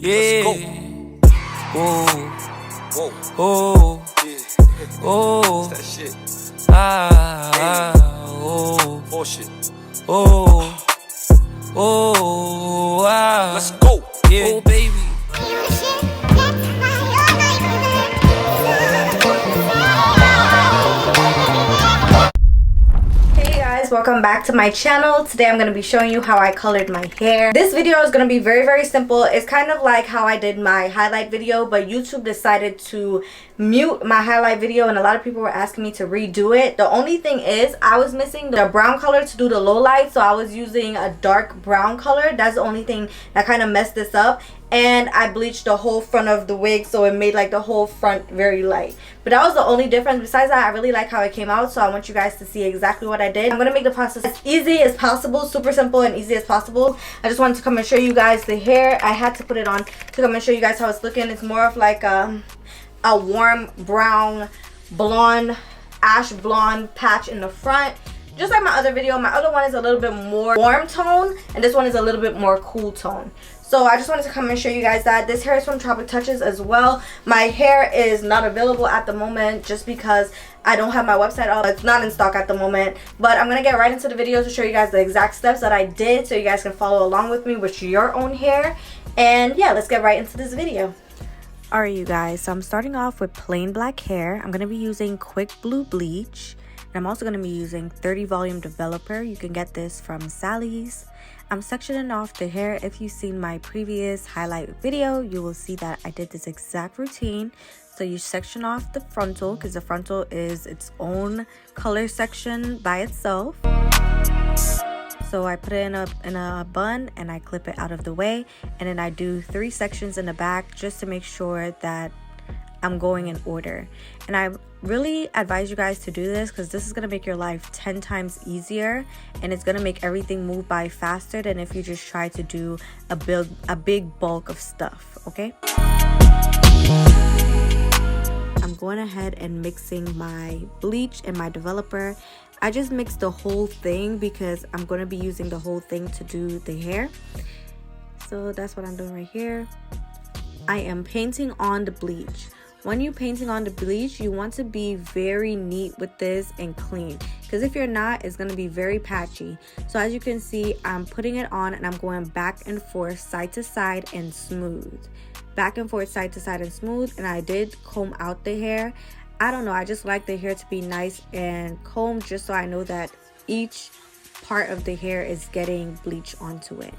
Yeah. Whoa. Whoa. Oh. Yeah. Oh. That's that shit. Oh. Bullshit. Oh. Oh. Let's go. Yeah. Oh, baby. Welcome back to my channel. Today I'm going to be showing you how I colored my hair. This video is going to be very simple. It's kind of like how I did my highlight video, but YouTube decided to mute my highlight video and a lot of people were asking me to redo it. The only thing is I was missing the brown color to do the low light, so I was using a dark brown color. That's the only thing that kind of messed this up. And I bleached the whole front of the wig, so it made like the whole front very light. But that was the only difference. Besides that, I really like how it came out, so I want you guys to see exactly what I did. I'm going to make the process as easy as possible, super simple and easy as possible. I just wanted to come and show you guys the hair. I had to put it on to come and show you guys how it's looking. It's more of like a warm brown blonde, ash blonde patch in the front. Just like my other video, my other one is a little bit more warm tone and this one is a little bit more cool tone. So I just wanted to come and show you guys that. This hair is from Tropic Touches as well. My hair is not available at the moment just because I don't have my website up. It's not in stock at the moment. But I'm going to get right into the video to show you guys the exact steps that I did so you guys can follow along with me with your own hair. And yeah, let's get right into this video. Alright you guys, so I'm starting off with plain black hair. I'm going to be using Quick Blue Bleach. And I'm also going to be using 30 volume developer. You can get this from Sally's. I'm sectioning off the hair. If you've seen my previous highlight video, you will see that I did this exact routine. So you section off the frontal because the frontal is its own color section by itself. So I put it in a bun and I clip it out of the way. And then I do 3 sections in the back just to make sure that I'm going in order. And I really advise you guys to do this because this is going to make your life 10 times easier and it's going to make everything move by faster than if you just try to do a big bulk of stuff. Okay, I'm going ahead and mixing my bleach and my developer. I just mixed the whole thing because I'm going to be using the whole thing to do the hair. So that's what I'm doing right here. I am painting on the bleach. When you're painting on the bleach, you want to be very neat with this and clean, because if you're not, it's going to be very patchy. So as you can see, I'm putting it on and I'm going back and forth, side to side and smooth. Back and forth, side to side and smooth. And I did comb out the hair. I don't know, I just like the hair to be nice and combed just so I know that each part of the hair is getting bleach onto it.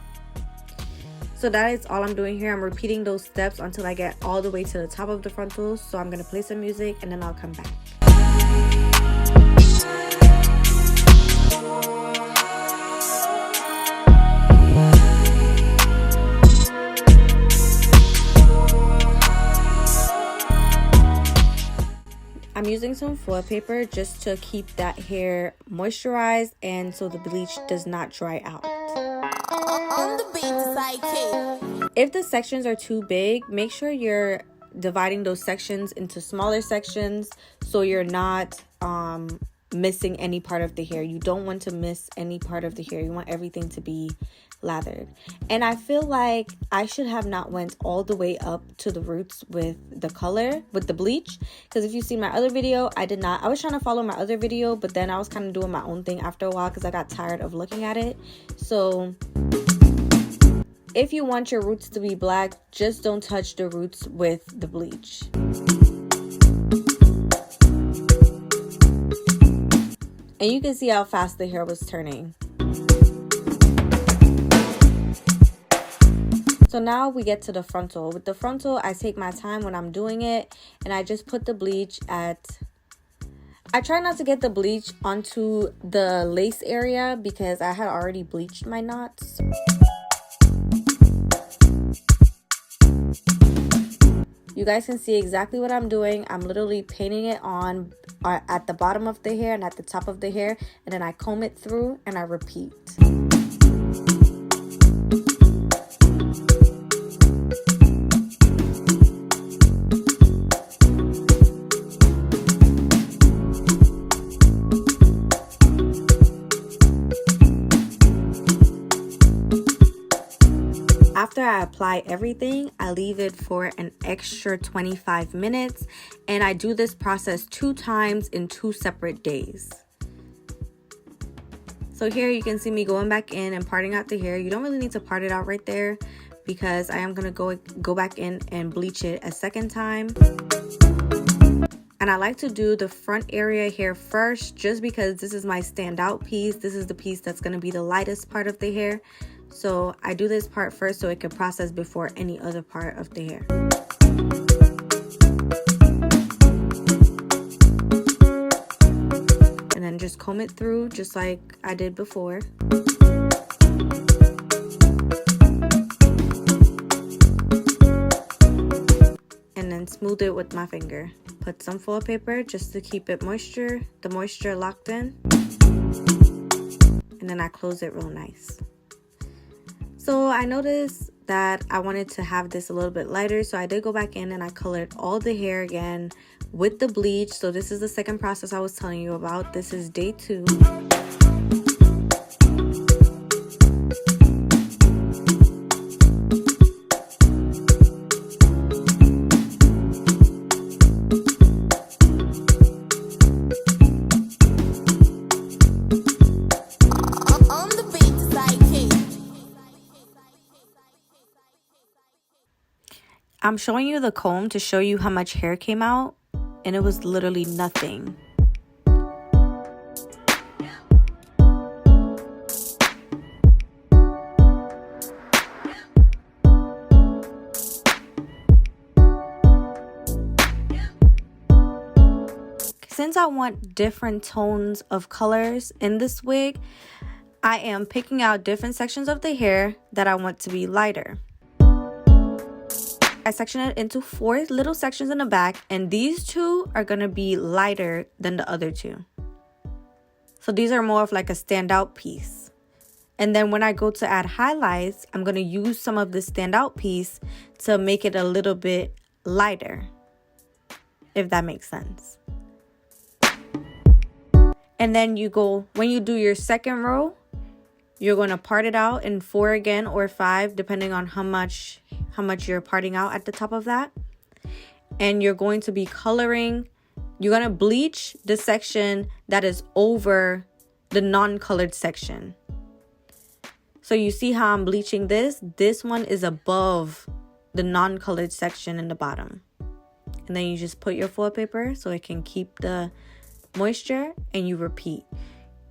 So that is all I'm doing here. I'm repeating those steps until I get all the way to the top of the frontals. So I'm going to play some music and then I'll come back. I'm using some foil paper just to keep that hair moisturized and so the bleach does not dry out. If the sections are too big, make sure you're dividing those sections into smaller sections so you're not missing any part of the hair. You don't want to miss any part of the hair. You want everything to be lathered. And I feel like I should have not went all the way up to the roots with the color, with the bleach, because if you see my other video, I did not. I was trying to follow my other video, but then I was kind of doing my own thing after a while because I got tired of looking at it. So if you want your roots to be black, just don't touch the roots with the bleach. And you can see how fast the hair was turning. So now we get to the frontal. With the frontal, I take my time when I'm doing it and I just put the bleach at... I try not to get the bleach onto the lace area because I had already bleached my knots. You guys can see exactly what I'm doing. I'm literally painting it on at the bottom of the hair and at the top of the hair, and then I comb it through and I repeat. After I apply everything, I leave it for an extra 25 minutes, and I do this process 2 times in 2 separate days. So here you can see me going back in and parting out the hair. You don't really need to part it out right there because I am going to go back in and bleach it a second time. And I like to do the front area here first just because this is my standout piece. This is the piece that's going to be the lightest part of the hair. So I do this part first so it can process before any other part of the hair. And then just comb it through just like I did before. And then smooth it with my finger. Put some foil paper just to keep it the moisture locked in. And then I close it real nice. So I noticed that I wanted to have this a little bit lighter, so I did go back in and I colored all the hair again with the bleach. So this is the second process I was telling you about. This is day 2. I'm showing you the comb to show you how much hair came out, and it was literally nothing. Since I want different tones of colors in this wig, I am picking out different sections of the hair that I want to be lighter. I section it into 4 little sections in the back, and these 2 are going to be lighter than the other 2. So these are more of like a standout piece. And then when I go to add highlights, I'm going to use some of this standout piece to make it a little bit lighter, if that makes sense. And then when you do your second row, you're going to part it out in 4 again or 5, depending on how much you're parting out at the top of that. And you're going to be coloring, you're going to bleach the section that is over the non-colored section. So you see how I'm bleaching this? This one is above the non-colored section in the bottom. And then you just put your foil paper so it can keep the moisture, and you repeat.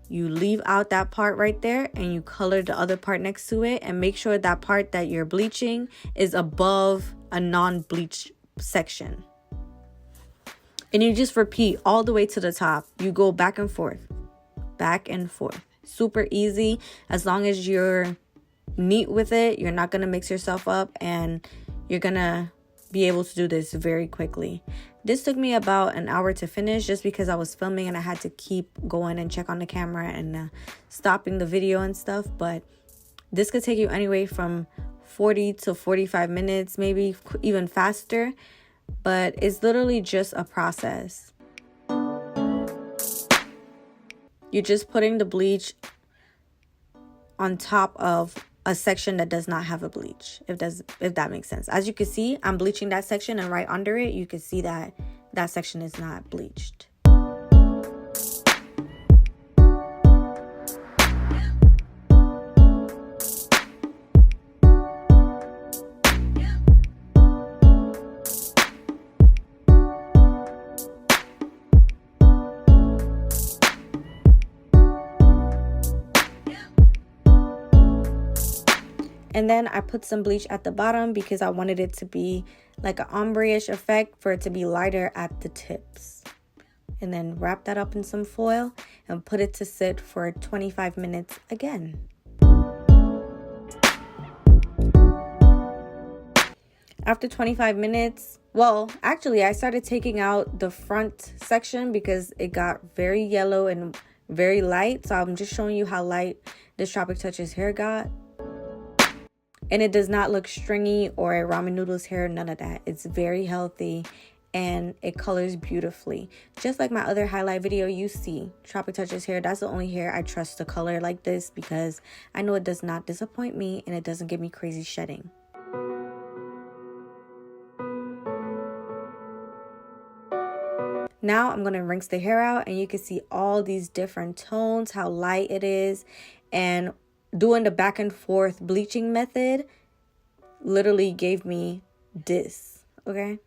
You leave out that part right there and you color the other part next to it, and make sure that part that you're bleaching is above a non-bleached section. And you just repeat all the way to the top. You go back and forth, back and forth. Super easy. As long as you're neat with it, you're not going to mix yourself up, and you're going to be able to do this very quickly. This took me about an hour to finish just because I was filming and I had to keep going and check on the camera and stopping the video and stuff. But this could take you anywhere from 40 to 45 minutes, maybe even faster. But it's literally just a process. You're just putting the bleach on top of a section that does not have a bleach, if that makes sense. As you can see, I'm bleaching that section, and right under it you can see that that section is not bleached. And then I put some bleach at the bottom because I wanted it to be like an ombre-ish effect, for it to be lighter at the tips. And then wrap that up in some foil and put it to sit for 25 minutes again. After 25 minutes, well, actually I started taking out the front section because it got very yellow and very light. So I'm just showing you how light this Tropic Touches hair got. And it does not look stringy or a ramen noodles hair, none of that. It's very healthy and it colors beautifully. Just like my other highlight video, you see Tropic Touch's hair. That's the only hair I trust to color like this because I know it does not disappoint me and it doesn't give me crazy shedding. Now I'm going to rinse the hair out and you can see all these different tones, how light it is, and doing the back and forth bleaching method literally gave me this, okay?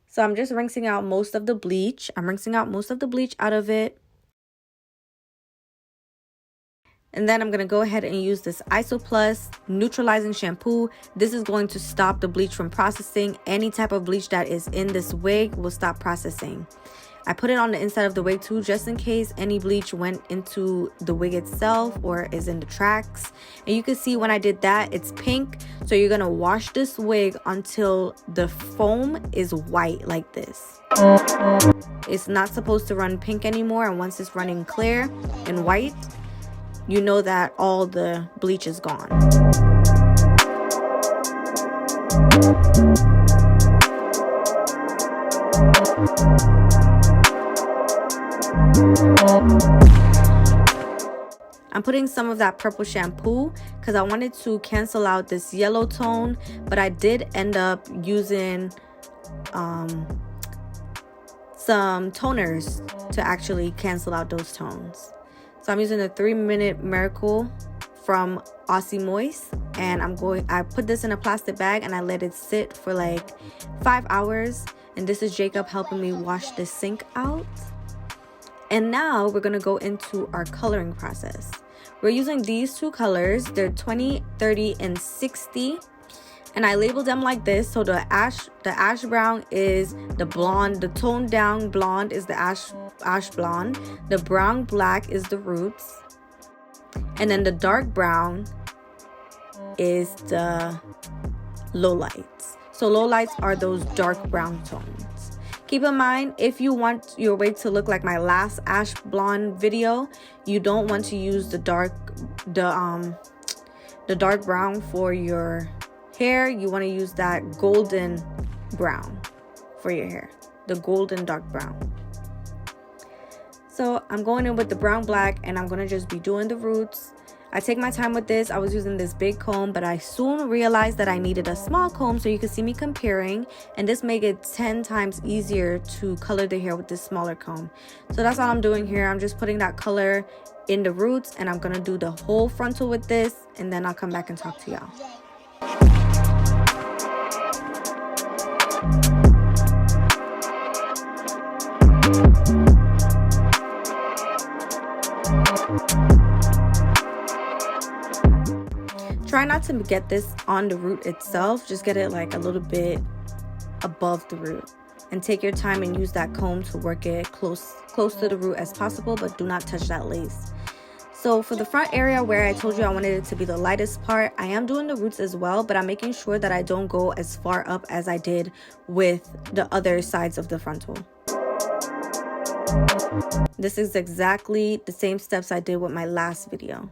So I'm just rinsing out most of the bleach. I'm rinsing out most of the bleach out of it. And then I'm going to go ahead and use this Iso Plus Neutralizing Shampoo. This is going to stop the bleach from processing. Any type of bleach that is in this wig will stop processing. I put it on the inside of the wig too, just in case any bleach went into the wig itself or is in the tracks. And you can see when I did that, it's pink. So you're going to wash this wig until the foam is white like this. It's not supposed to run pink anymore. And once it's running clear and white, you know that all the bleach is gone. I'm putting some of that purple shampoo because I wanted to cancel out this yellow tone, but I did end up using some toners to actually cancel out those tones. So I'm using the 3-Minute Miracle from Aussie Moist, and I put this in a plastic bag and I let it sit for like 5 hours. And this is Jacob helping me wash the sink out. And now we're gonna go into our coloring process. We're using these two colors. They're 20, 30, and 60. And I labeled them like this. So the ash brown is the blonde. The toned down blonde is the ash blonde. The brown black is the roots. And then the dark brown is the lowlights. So lowlights are those dark brown tones. Keep in mind, if you want your wig to look like my last ash blonde video, you don't want to use the dark brown for your hair. You want to use that golden brown for your hair, the golden dark brown. So I'm going in with the brown black and I'm going to just be doing the roots. I take my time with this. I was using this big comb, but I soon realized that I needed a small comb so you can see me comparing, and this made it 10 times easier to color the hair with this smaller comb. So that's all I'm doing here. I'm just putting that color in the roots, and I'm going to do the whole frontal with this, and then I'll come back and talk to y'all. Try not to get this on the root itself. Just get it like a little bit above the root. And take your time and use that comb to work it close to the root as possible, but do not touch that lace. So for the front area where I told you I wanted it to be the lightest part, I am doing the roots as well, but I'm making sure that I don't go as far up as I did with the other sides of the frontal. This is exactly the same steps I did with my last video.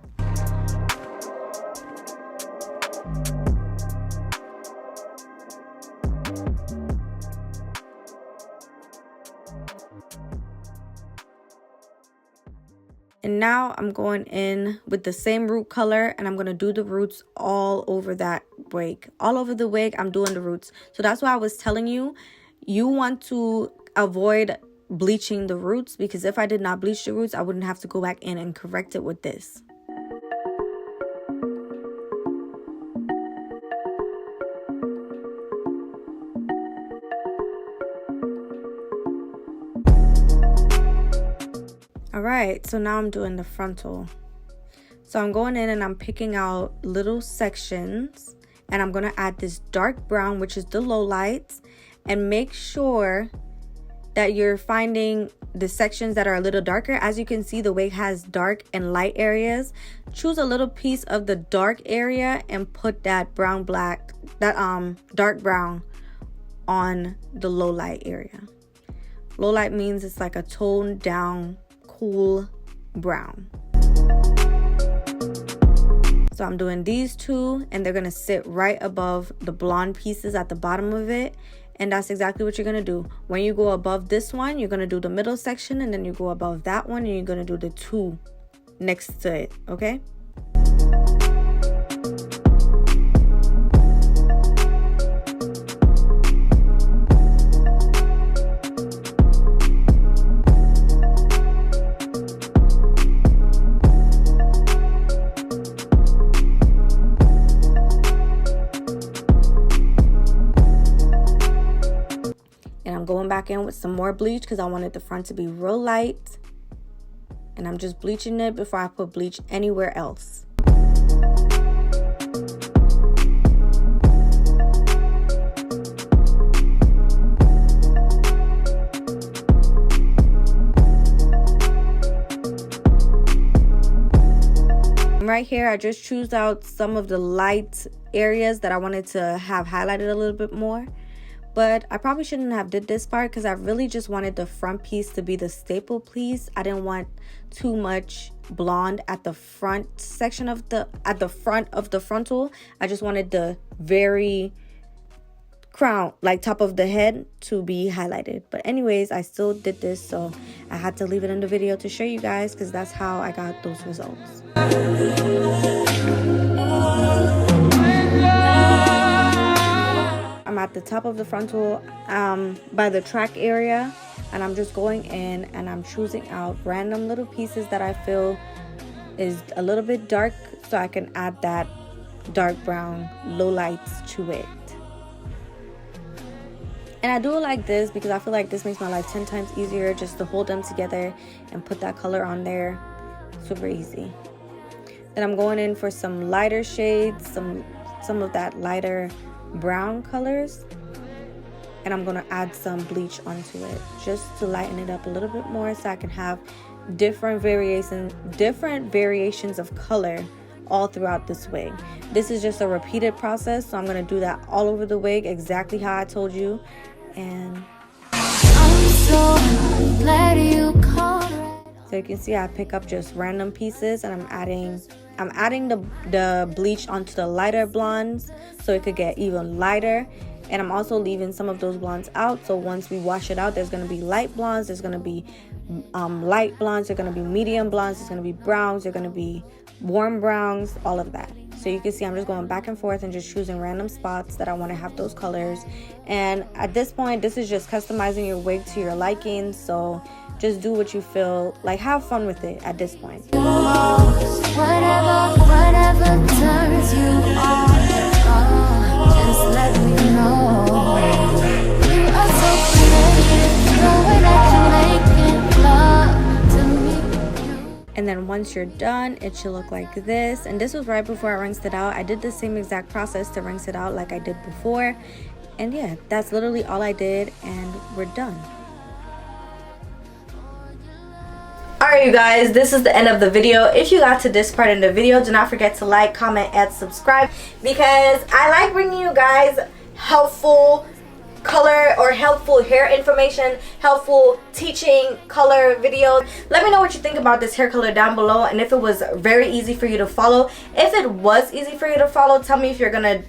And now I'm going in with the same root color and I'm going to do the roots all over that wig. All over the wig, I'm doing the roots. So that's why I was telling you, you want to avoid bleaching the roots, because if I did not bleach the roots, I wouldn't have to go back in and correct it with this. Alright, so now I'm doing the frontal. So I'm going in and I'm picking out little sections, and I'm going to add this dark brown, which is the lowlights, and make sure that you're finding the sections that are a little darker. As you can see, the wig has dark and light areas. Choose a little piece of the dark area and put that dark brown on the low light area. Low light means it's like a toned down, cool brown. So I'm doing these two, and they're gonna sit right above the blonde pieces at the bottom of it. And that's exactly what you're going to do. When you go above this one, you're going to do the middle section, and then you go above that one and you're going to do the 2 next to it, okay? And I'm going back in with some more bleach because I wanted the front to be real light. And I'm just bleaching it before I put bleach anywhere else. Right here, I just choose out some of the light areas that I wanted to have highlighted a little bit more. But I probably shouldn't have did this part because I really just wanted the front piece to be the staple piece. I didn't want too much blonde at the front section of the front of the frontal. I just wanted the very crown, like top of the head, to be highlighted. But anyways, I still did this, so I had to leave it in the video to show you guys because that's how I got those results. I'm at the top of the frontal by the track area, and I'm just going in and I'm choosing out random little pieces that I feel is a little bit dark so I can add that dark brown lowlights to it. And I do it like this because I feel like this makes my life 10 times easier, just to hold them together and put that color on there. Super easy. Then I'm going in for some lighter shades, some of that lighter brown colors, and I'm gonna add some bleach onto it just to lighten it up a little bit more so I can have different variations of color all throughout this wig. This is just a repeated process, so I'm gonna do that all over the wig exactly how I told you. And I'm so glad you called. So you can see I pick up just random pieces, and I'm adding the bleach onto the lighter blondes so it could get even lighter. And I'm also leaving some of those blondes out, so once we wash it out, there's going to be light blondes, there's going to be light blondes, there's going to be medium blondes, there's going to be browns, there's going to be warm browns, all of that. So you can see I'm just going back and forth and just choosing random spots that I want to have those colors. And at this point, this is just customizing your wig to your liking, so just do what you feel like, have fun with it at this point. Whatever turns you on, just let me know. You are so creative, the way that you making love to me. And then once you're done, it should look like this. And this was right before I rinsed it out. I did the same exact process to rinse it out like I did before. And yeah, that's literally all I did, and we're done. Alright you guys, this is the end of the video. If you got to this part in the video, do not forget to like, comment, and subscribe, because I like bringing you guys helpful color or helpful hair information, helpful teaching color videos. Let me know what you think about this hair color down below, and if it was very easy for you to follow. If it was easy for you to follow, tell me if you're gonna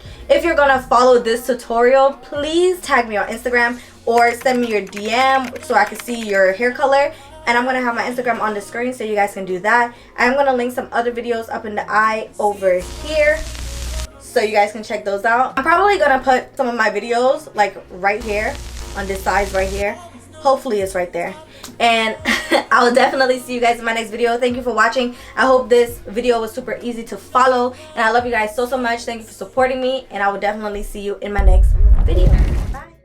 follow this tutorial. Please tag me on Instagram or send me your DM so I can see your hair color. And I'm going to have my Instagram on the screen so you guys can do that. I'm going to link some other videos up in the eye over here so you guys can check those out. I'm probably going to put some of my videos like right here on this side right here. Hopefully it's right there. And I will definitely see you guys in my next video. Thank you for watching. I hope this video was super easy to follow. And I love you guys so much. Thank you for supporting me. And I will definitely see you in my next video. Bye.